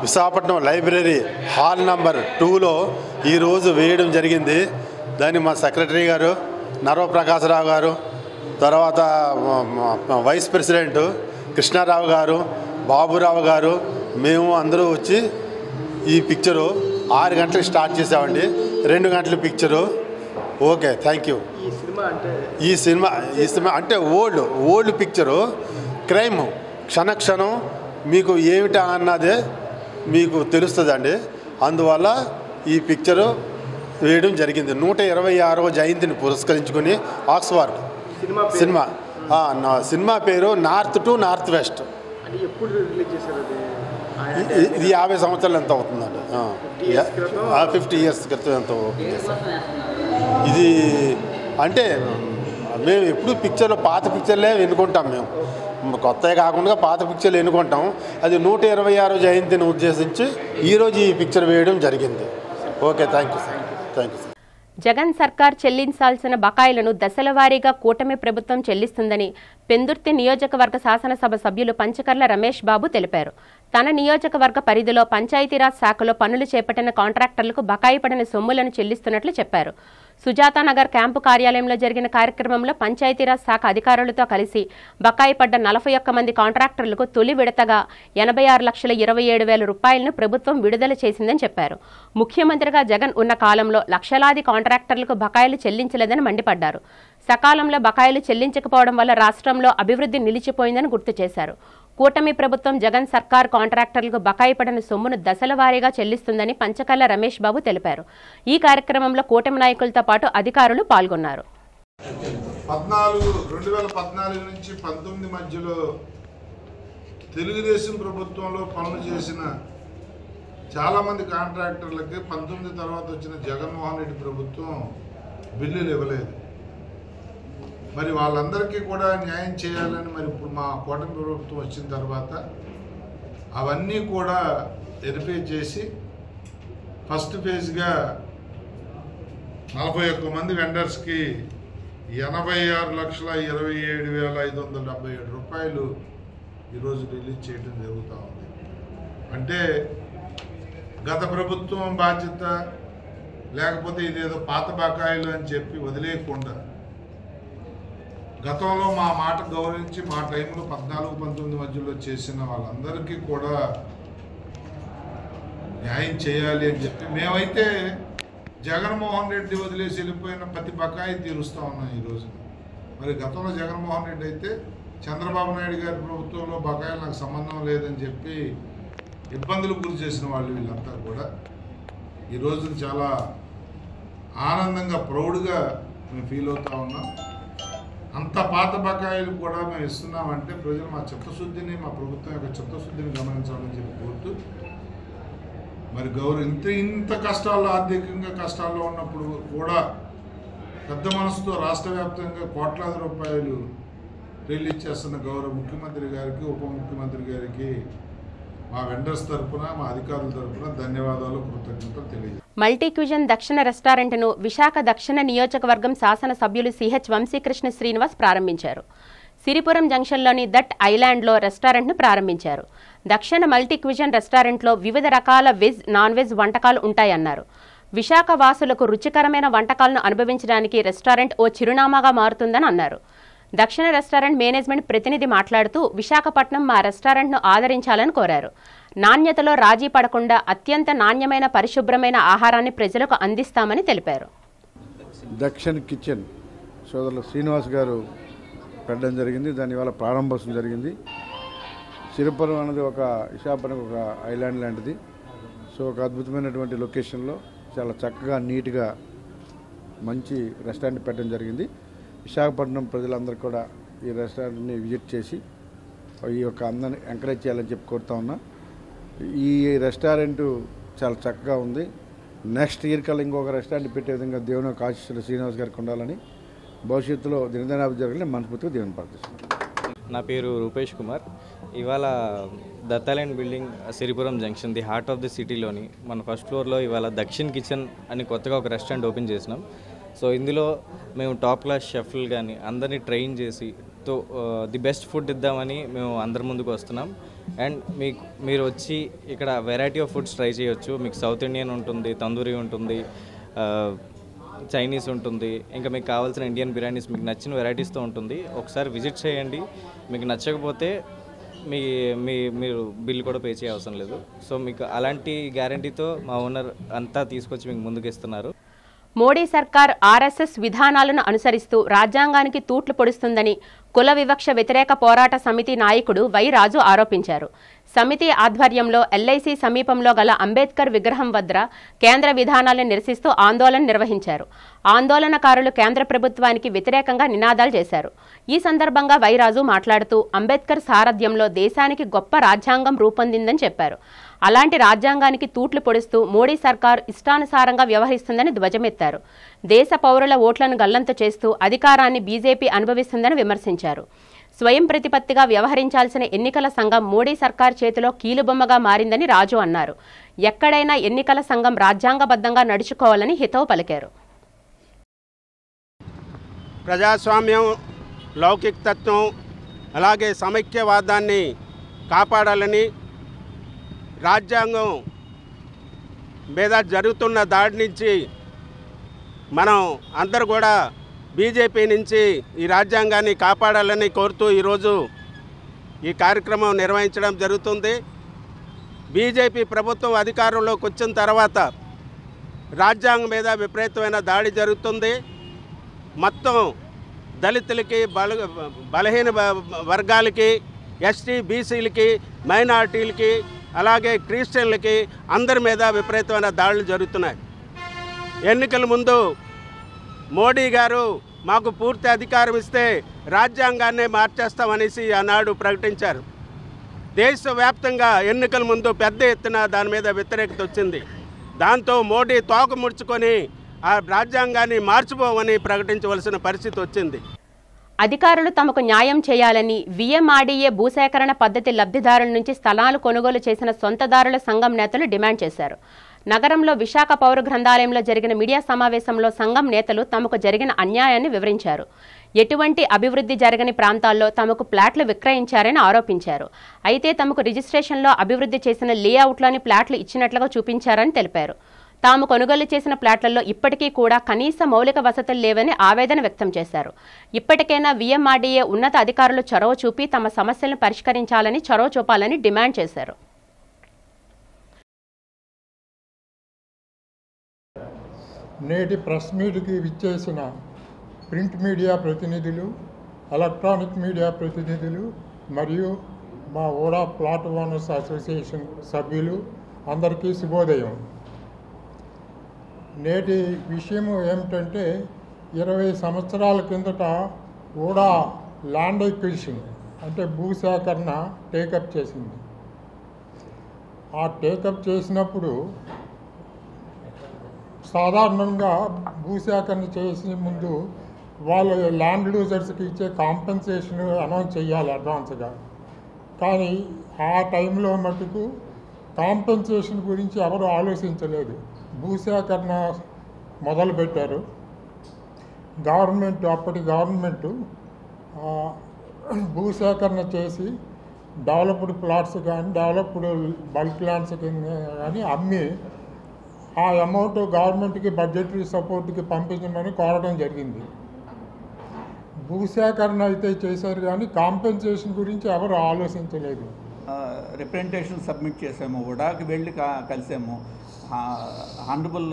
విశాఖపట్నం లైబ్రరీ హాల్ నంబర్ 2లో ఈరోజు వేయడం జరిగింది. దాన్ని మా సెక్రటరీ గారు నర్వ ప్రకాశరావు గారు, తర్వాత వైస్ ప్రెసిడెంట్ కృష్ణారావు గారు, బాబురావు గారు, మేము అందరూ వచ్చి ఈ పిక్చరు 6 గంటలకు స్టార్ట్ చేసామండి. 2 గంటల పిక్చరు. Okay, thank you. ఈ సినిమా అంటే ఓల్డ్ పిక్చరు, క్రైమ్ క్షణక్షణం మీకు ఏమిటా అన్నదే మీకు తెలుస్తుందండి. అందువల్ల ఈ పిక్చరు వేయడం జరిగింది. 126వ జయంతిని పురస్కరించుకొని ఆక్స్ఫర్డ్ సినిమా పేరు నార్త్ టు నార్త్ వెస్ట్. ఇది 50 సంవత్సరాలు ఎంత అవుతుందండి? 50 ఇయర్స్ క్రితం ఎంత ఓపెన్ చేశారు. ఇది అంటే మేము ఎప్పుడు పిక్చర్లో పాత పిక్చర్లే ఎన్నుకుంటాం. మేము కొత్తవి కాకుండా పాత పిక్చర్లు ఎన్నుకుంటాం. అది 126వ జయంతిని ఉద్దేశించి ఈరోజు ఈ పిక్చర్ వేయడం జరిగింది. Okay, thank you sir. Thank you sir. Jagan సర్కార్ చెల్లించాల్సిన బకాయిలను దశల వారీగా కూటమి ప్రభుత్వం చెల్లిస్తుందని పెందుర్తి నియోజకవర్గ శాసనసభ సభ్యులు పంచకర్ల రమేష్ బాబు తెలిపారు. తన నియోజకవర్గ పరిధిలో పంచాయతీరాజ్ శాఖలో పనులు చేపట్టిన కాంట్రాక్టర్లకు బకాయి పడిన సొమ్ములను చెల్లిస్తున్నట్లు చెప్పారు. సుజాతానగర్ క్యాంపు కార్యాలయంలో జరిగిన కార్యక్రమంలో పంచాయతీరాజ్ శాఖ అధికారులతో కలిసి బకాయి పడ్డ 41 మంది కాంట్రాక్టర్లకు తొలి విడతగా 86,27,000 రూపాయలను ప్రభుత్వం విడుదల చేసిందని చెప్పారు. ముఖ్యమంత్రిగా జగన్ ఉన్న కాలంలో లక్షలాది కాంట్రాక్టర్లకు బకాయిలు చెల్లించలేదని మండిపడ్డారు. సకాలంలో బకాయిలు చెల్లించకపోవడం వల్ల రాష్ట్రంలో అభివృద్ధి నిలిచిపోయిందని గుర్తు చేశారు. కూటమి ప్రభుత్వం జగన్ సర్కార్ కాంట్రాక్టర్లకు బకాయి పడిన సొమ్మును దశల వారీగా చెల్లిస్తుందని పంచకర్ల రమేష్ బాబు తెలిపారు. ఈ కార్యక్రమంలో కూటమి నాయకులతో పాటు అధికారులు పాల్గొన్నారు. 2014 నుంచి 19 మధ్యలో తెలుగుదేశం ప్రభుత్వంలో పనులు చేసిన చాలామంది కాంట్రాక్టర్లకి 19 తర్వాత వచ్చిన జగన్మోహన్ రెడ్డి ప్రభుత్వం బిల్లులు ఇవ్వలేదు. మరి వాళ్ళందరికీ కూడా న్యాయం చేయాలని మరి ఇప్పుడు మా కూటమి ప్రభుత్వం వచ్చిన తర్వాత అవన్నీ కూడా వెరిఫై చేసి ఫస్ట్ ఫేజ్గా 41 మంది వెండర్స్కి 86,27,577 రూపాయలు ఈరోజు రిలీజ్ చేయడం జరుగుతూ ఉంది. అంటే గత ప్రభుత్వం బాధ్యత లేకపోతే ఇదేదో పాత బకాయిలు అని చెప్పి వదిలేయకుండా గతంలో మా మాట గౌరవించి మా టైంలో 14-19 మధ్యలో చేసిన వాళ్ళందరికీ కూడా న్యాయం చేయాలి అని చెప్పి మేమైతే జగన్మోహన్ రెడ్డి వదిలేసి వెళ్ళిపోయిన ప్రతి బకాయి తీరుస్తూ ఉన్నాం ఈరోజు. మరి గతంలో జగన్మోహన్ రెడ్డి అయితే చంద్రబాబు నాయుడు గారి ప్రభుత్వంలో బకాయిలు నాకు సంబంధం లేదని చెప్పి ఇబ్బందులకు గురి చేసిన వాళ్ళు వీళ్ళంతా కూడా ఈరోజు చాలా ఆనందంగా ప్రౌడ్గా మేము ఫీల్ అవుతూ ఉన్నాం. అంత పాత బకాయిలు కూడా మేము ఇస్తున్నామంటే ప్రజలు మా చిత్తశుద్ధిని, మా ప్రభుత్వం యొక్క చిత్తశుద్ధిని గమనించాలని చెప్పి కోరుతూ మరి ఇంత కష్టాల్లో, ఆర్థికంగా కష్టాల్లో ఉన్నప్పుడు కూడా పెద్ద మనసుతో రాష్ట్ర వ్యాప్తంగా కోట్లాది రూపాయలు రిలీజ్ చేస్తున్న గౌరవ ముఖ్యమంత్రి గారికి, ఉప ముఖ్యమంత్రి గారికి మా వెండర్స్ తరఫున, మా అధికారుల తరఫున ధన్యవాదాలు, కృతజ్ఞతలు తెలియజేస్తాను. మల్టీ క్యూజన్ దక్షిణ రెస్టారెంట్ను విశాఖ దక్షిణ నియోజకవర్గం శాసనసభ్యులు సిహెచ్ వంశీకృష్ణ శ్రీనివాస్ ప్రారంభించారు. సిరిపురం జంక్షన్లోని దట్ ఐలాండ్లో రెస్టారెంట్ను ప్రారంభించారు. దక్షిణ మల్టీ క్యూజన్ రెస్టారెంట్లో వివిధ రకాల వెజ్, నాన్ వెజ్ వంటకాలు ఉంటాయన్నారు. విశాఖ వాసులకు రుచికరమైన వంటకాలను అనుభవించడానికి రెస్టారెంట్ ఓ చిరునామాగా మారుతుందని అన్నారు. దక్షిణ రెస్టారెంట్ మేనేజ్మెంట్ ప్రతినిధి మాట్లాడుతూ విశాఖపట్నం మా రెస్టారెంట్ను ఆదరించాలని కోరారు. నాణ్యతలో రాజీ పడకుండా అత్యంత నాణ్యమైన, పరిశుభ్రమైన ఆహారాన్ని ప్రజలకు అందిస్తామని తెలిపారు. దక్షిణ కిచెన్ సోదరులు శ్రీనివాస్ గారు పెట్టడం జరిగింది. దాని వల్ల ప్రారంభోత్సవం జరిగింది. సిరిపురం అనేది ఒక విశాఖపట్నం ఒక ఐలాండ్ లాంటిది. సో ఒక అద్భుతమైనటువంటి లొకేషన్లో చాలా చక్కగా నీట్గా మంచి రెస్టారెంట్ పెట్టడం జరిగింది. విశాఖపట్నం ప్రజలందరూ కూడా ఈ రెస్టారెంట్ని విజిట్ చేసి ఈ యొక్క అందరిని ఎంకరేజ్ చేయాలని చెప్పి కోరుతా ఉన్నా. ఈ రెస్టారెంట్ చాలా చక్కగా ఉంది. నెక్స్ట్ ఇయర్ కల్లా ఇంకొక రెస్టారెంట్ పెట్టే విధంగా దేవుని యొక్క ఆశీస్సులు శ్రీనివాస్ గారికి ఉండాలని, భవిష్యత్తులో దినదినాభివృద్ధి జరగాలని మనస్ఫూర్తిగా దేవుని ప్రార్థిస్తున్నాను. నా పేరు రూపేష్ కుమార్. ఇవాళ దత్తాలైన్ building Siripuram junction the heart of the సిటీలోని మన ఫస్ట్ ఫ్లోర్లో ఇవాళ దక్షిణ్ కిచెన్ అని కొత్తగా ఒక రెస్టారెంట్ ఓపెన్ చేసినాం. సో ఇందులో మేము టాప్ క్లాస్ షెఫ్లు కానీ అందరినీ ట్రైన్ చేసి ది బెస్ట్ ఫుడ్ ఇద్దామని మేము అందరి ముందుకు వస్తున్నాం. అండ్ మీరు వచ్చి ఇక్కడ వెరైటీ ఆఫ్ ఫుడ్స్ ట్రై చేయొచ్చు. మీకు సౌత్ ఇండియన్ ఉంటుంది, తందూరి ఉంటుంది, చైనీస్ ఉంటుంది, ఇంకా మీకు కావాల్సిన ఇండియన్ బిర్యానీస్ మీకు నచ్చిన వెరైటీస్తో ఉంటుంది. ఒకసారి విజిట్ చేయండి. మీకు నచ్చకపోతే మీరు బిల్ కూడా పే చేయ అవసరం లేదు. సో మీకు అలాంటి గ్యారంటీతో మా ఓనర్ అంతా తీసుకొచ్చి మీకు ముందుకు ఇస్తున్నారు. మోడీ సర్కార్ ఆర్ఎస్ఎస్ విధానాలను అనుసరిస్తూ రాజ్యాంగానికి తూట్లు పొడుస్తుందని కుల వివక్ష వ్యతిరేక పోరాట సమితి నాయకుడు వై రాజు ఆరోపించారు. సమితి ఆధ్వర్యంలో ఎల్ఐసి సమీపంలో గల అంబేద్కర్ విగ్రహం వద్ద కేంద్ర విధానాలను నిరసిస్తూ ఆందోళన నిర్వహించారు. ఆందోళనకారులు కేంద్ర ప్రభుత్వానికి వ్యతిరేకంగా నినాదాలు చేశారు. ఈ సందర్భంగా వై రాజు మాట్లాడుతూ అంబేద్కర్ సారథ్యంలో దేశానికి గొప్ప రాజ్యాంగం రూపొందిందని చెప్పారు. అలాంటి రాజ్యాంగానికి తూట్లు పొడుస్తూ మోడీ సర్కార్ ఇష్టానుసారంగా వ్యవహరిస్తుందని ధ్వజమెత్తారు. దేశ పౌరుల ఓట్లను గల్లంతు చేస్తూ అధికారాన్ని బీజేపీ అనుభవిస్తుందని విమర్శించారు. స్వయం ప్రతిపత్తిగా వ్యవహరించాల్సిన ఎన్నికల సంఘం మోడీ సర్కార్ చేతిలో కీలుబొమ్మగా మారిందని రాజు అన్నారు. ఎక్కడైనా ఎన్నికల సంఘం రాజ్యాంగబద్ధంగా నడుచుకోవాలని హితవు పలికారు. ప్రజాస్వామ్యం, లౌకికతత్వం, అలాగే సమైక్యవాదాన్ని కాపాడాలని, రాజ్యాంగం మీద జరుగుతున్న దాడి నుంచి మనం అందరూ కూడా బీజేపీ నుంచి ఈ రాజ్యాంగాన్ని కాపాడాలని కోరుతూ ఈరోజు ఈ కార్యక్రమం నిర్వహించడం జరుగుతుంది. బీజేపీ ప్రభుత్వం అధికారంలోకి వచ్చిన తర్వాత రాజ్యాంగం మీద విపరీతమైన దాడి జరుగుతుంది. మొత్తం దళితులకి, బలహీన వర్గాలకి, ఎస్టీ బీసీలకి, మైనారిటీలకి, అలాగే క్రిస్టియన్లకి అందరి మీద విపరీతమైన దాడులు జరుగుతున్నాయి. ఎన్నికల ముందు మోడీ గారు మాకు పూర్తి అధికారం ఇస్తే రాజ్యాంగాన్నే మార్చేస్తామనేసి ఆనాడు ప్రకటించారు. దేశవ్యాప్తంగా ఎన్నికల ముందు పెద్ద ఎత్తున దాని మీద వ్యతిరేకత వచ్చింది. దాంతో మోడీ తోక ముడుచుకొని ఆ రాజ్యాంగాన్ని మార్చిపోవని ప్రకటించవలసిన పరిస్థితి వచ్చింది. అధికారులు తమకు న్యాయం చేయాలని విఎంఆర్డీఏ భూసేకరణ పద్ధతి లబ్ధిదారుల నుంచి స్థలాలు కొనుగోలు చేసిన సొంతదారుల సంఘం నేతలు డిమాండ్ చేశారు. నగరంలో విశాఖ పౌర గ్రంథాలయంలో జరిగిన మీడియా సమావేశంలో సంఘం నేతలు తమకు జరిగిన అన్యాయాన్ని వివరించారు. ఎటువంటి అభివృద్ధి జరగని ప్రాంతాల్లో తమకు ప్లాట్లు విక్రయించారని ఆరోపించారు. అయితే తమకు రిజిస్ట్రేషన్లో అభివృద్ధి చేసిన లేఅవుట్లోని ప్లాట్లు ఇచ్చినట్లుగా చూపించారని తెలిపారు. తాము కొనుగోలు చేసిన ప్లాట్లలో ఇప్పటికీ కూడా కనీస మౌలిక వసతులు లేవని ఆవేదన వ్యక్తం చేశారు. ఇప్పటికైనా విఎంఆర్డీఏ ఉన్నత అధికారులు చొరవ చూపి తమ సమస్యలను పరిష్కరించాలని చొరవ చూపాలని డిమాండ్ చేశారు. నేటి ప్రెస్ మీట్కి విచ్చేసిన ప్రింట్ మీడియా ప్రతినిధులు, ఎలక్ట్రానిక్ మీడియా ప్రతినిధులు మరియు మా ఓడా ప్లాట్ ఓనర్స్ అసోసియేషన్ సభ్యులు అందరికీ శుభోదయం. నేటి విషయం ఏమిటంటే 20 సంవత్సరాల కిందట ఓడా ల్యాండ్ ఎక్విజిషన్ అంటే భూసేకరణ టేకప్ చేసింది. ఆ టేకప్ చేసినప్పుడు సాధారణంగా భూసేకరణ చేసే ముందు వాళ్ళు ల్యాండ్ లూజర్స్కి ఇచ్చే కాంపెన్సేషన్ అనౌన్స్ చేయాలి అడ్వాన్స్గా. కానీ ఆ టైంలో మటుకు కాంపెన్సేషన్ గురించి ఎవరు ఆలోచించలేదు. భూసేకరణ మొదలుపెట్టారు. అప్పటి గవర్నమెంటు భూసేకరణ చేసి డెవలప్డ్ ప్లాట్స్ కానీ డెవలప్డ్ బల్క్ ల్యాండ్స్ కానీ అమ్మి ఆ అమౌంట్ గవర్నమెంట్కి బడ్జెటరీ సపోర్ట్కి పంపించమని కోరడం జరిగింది. భూసేకరణ అయితే చేశారు కానీ కాంపెన్సేషన్ గురించి ఎవరు ఆలోచించలేదు. రిప్రజెంటేషన్ సబ్మిట్ చేసాము, ఉడాకి వెళ్ళి కలిసాము. హానరబుల్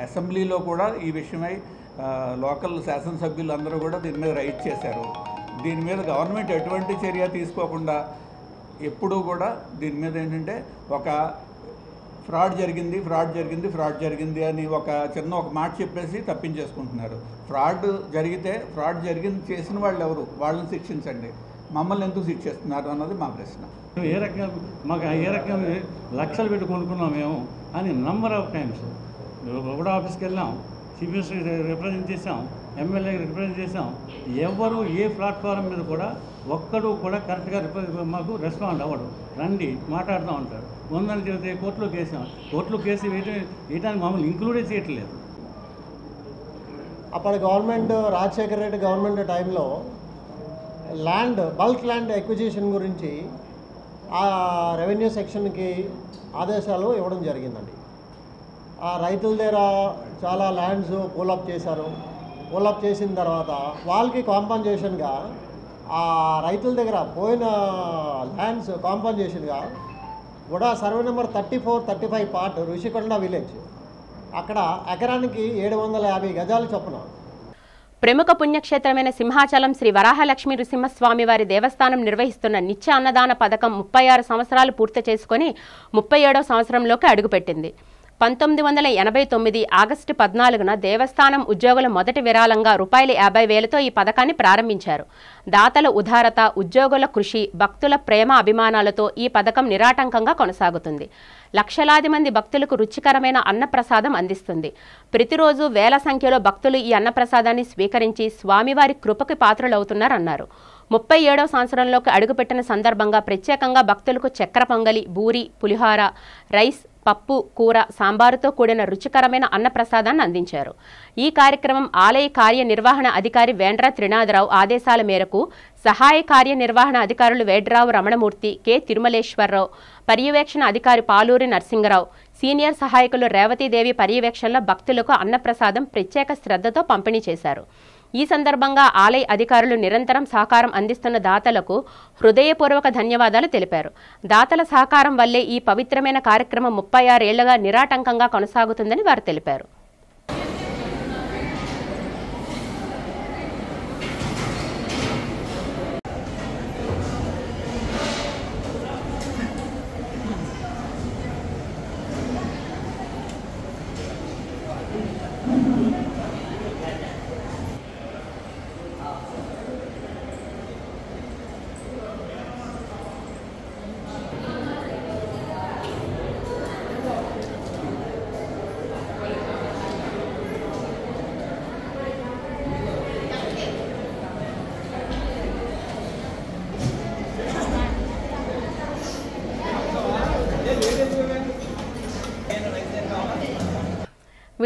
అసెంబ్లీలో కూడా ఈ విషయమై లోకల్ శాసనసభ్యులు అందరూ కూడా దీని మీద రైట్ చేశారు. దీని మీద గవర్నమెంట్ ఎటువంటి చర్య తీసుకోకుండా ఎప్పుడూ కూడా దీని మీద ఏంటంటే ఒక ఫ్రాడ్ జరిగింది అని ఒక మాట చెప్పేసి తప్పించేసుకుంటున్నారు. ఫ్రాడ్ చేసిన వాళ్ళు ఎవరు, వాళ్ళని శిక్షించండి, మమ్మల్ని ఎందుకు శిక్షిస్తున్నారు అన్నది మా ప్రశ్న. ఏ రకంగా లక్షలు పెట్టి కొనుక్కున్నాం మేము అని నంబర్ ఆఫ్ టైమ్స్ ఒకడ ఆఫీస్కి వెళ్ళాం, సిపిఎస్ రిప్రజెంట్ చేసాం, ఎమ్మెల్యే రిప్రజెంట్ చేసాం. ఎవరు ఏ ప్లాట్ఫారం మీద కూడా ఒక్కడు కూడా కరెక్ట్గా మాకు రెస్పాండ్ అవ్వడు. రండి మాట్లాడుతూ ఉంటారు. ఉందని చెబితే కోర్టులో కేసు వేయడానికి మమ్మల్ని ఇంక్లూడే చేయట్లేదు. అప్పటి గవర్నమెంట్ రాజశేఖర రెడ్డి గవర్నమెంట్ టైంలో బల్క్ ల్యాండ్ ఎక్విజిషన్ గురించి ఆ రెవెన్యూ సెక్షన్కి ఆదేశాలు ఇవ్వడం జరిగిందండి. ఆ రైతుల దగ్గర చాలా ల్యాండ్స్ పూలప్ చేశారు. పూలప్ చేసిన తర్వాత వాళ్ళకి కాంపన్సేషన్గా ఆ రైతుల దగ్గర పోయిన ల్యాండ్స్ కాంపన్సేషన్గా కూడా survey number 34-35 part Rushikonda village, అక్కడ ఎకరానికి 750 గజాలు చొప్పున. ప్రముఖ పుణ్యక్షేత్రమైన సింహాచలం శ్రీ వరాహలక్ష్మీ నృసింహస్వామి వారి దేవస్థానం నిర్వహిస్తున్న నిత్య అన్నదాన పథకం 36 సంవత్సరాలు పూర్తి చేసుకుని 37వ సంవత్సరంలోకి అడుగుపెట్టింది. 1989 ఆగస్టు 14న దేవస్థానం ఉద్యోగుల మొదటి విరాళంగా ₹50,000తో ఈ పథకాన్ని ప్రారంభించారు. దాతల ఉదారత, ఉద్యోగుల కృషి, భక్తుల ప్రేమ అభిమానాలతో ఈ పథకం నిరాటంకంగా కొనసాగుతుంది. లక్షలాది మంది భక్తులకు రుచికరమైన అన్నప్రసాదం అందిస్తుంది. ప్రతిరోజు వేల సంఖ్యలో భక్తులు ఈ అన్నప్రసాదాన్ని స్వీకరించి స్వామివారి కృపకి పాత్రులవుతున్నారన్నారు. 37వ సంవత్సరంలోకి అడుగుపెట్టిన సందర్భంగా ప్రత్యేకంగా భక్తులకు చక్కెర పొంగలి, బూరి, పులిహోర, రైస్, పప్పు, కూర, సాంబారుతో కూడిన రుచికరమైన అన్నప్రసాదాన్ని అందించారు. ఈ కార్యక్రమం ఆలయ కార్యనిర్వహణ అధికారి వేండ్ర త్రినాథరావు ఆదేశాల మేరకు సహాయ కార్యనిర్వహణ అధికారులు వేడ్రావు రమణమూర్తి, కె తిరుమలేశ్వరరావు, పర్యవేక్షణ అధికారి పాలూరి నరసింగరావు, సీనియర్ సహాయకులు రేవతీదేవి పర్యవేక్షణలో భక్తులకు అన్నప్రసాదం ప్రత్యేక శ్రద్ధతో పంపిణీ చేశారు. ఈ సందర్భంగా ఆలయ అధికారులు నిరంతరం సహకారం అందిస్తున్న దాతలకు హృదయపూర్వక ధన్యవాదాలు తెలిపారు. దాతల సహకారం వల్లే ఈ పవిత్రమైన కార్యక్రమం 36 ఏళ్లుగా నిరాటంకంగా కొనసాగుతుందని వారు తెలిపారు.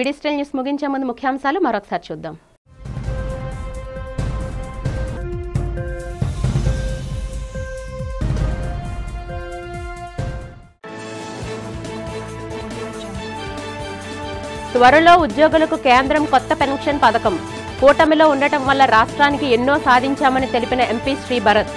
డిజిటల్ న్యూస్ ముగించే ముందు ముఖ్యాంశాలు మరొకసారి చూద్దాం. త్వరలో ఉద్యోగులకు కేంద్రం కొత్త పెన్షన్ పథకం. కూటమిలో ఉండటం వల్ల రాష్ట్రానికి ఎన్నో సాధించామని తెలిపిన ఎంపీ శ్రీ భరత్.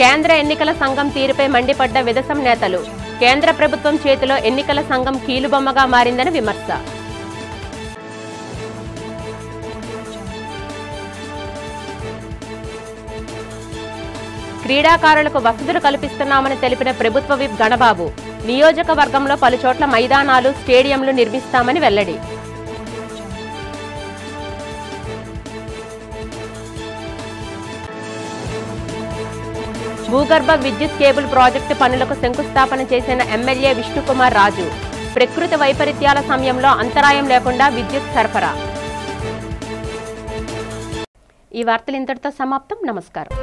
కేంద్ర ఎన్నికల సంఘం తీరుపై మండిపడ్డ విదసం నేతలు. కేంద్ర ప్రభుత్వం చేతిలో ఎన్నికల సంఘం కీలుబొమ్మగా మారిందని విమర్శ. క్రీడాకారులకు వసతులు కల్పిస్తున్నామని తెలిపిన ప్రభుత్వ విప్ గణబాబు. నియోజకవర్గంలో పలుచోట్ల మైదానాలు, స్టేడియంలు నిర్మిస్తామని వెల్లడి. భూగర్భ విద్యుత్ కేబుల్ ప్రాజెక్టు పనులకు శంకుస్థాపన చేసిన ఎమ్మెల్యే విష్ణుకుమార్ రాజు. ప్రకృతి వైపరీత్యాల సమయంలో అంతరాయం లేకుండా విద్యుత్ సరఫరా. ఈ వార్తలు ఇంతటితో సమాప్తం. నమస్కారం.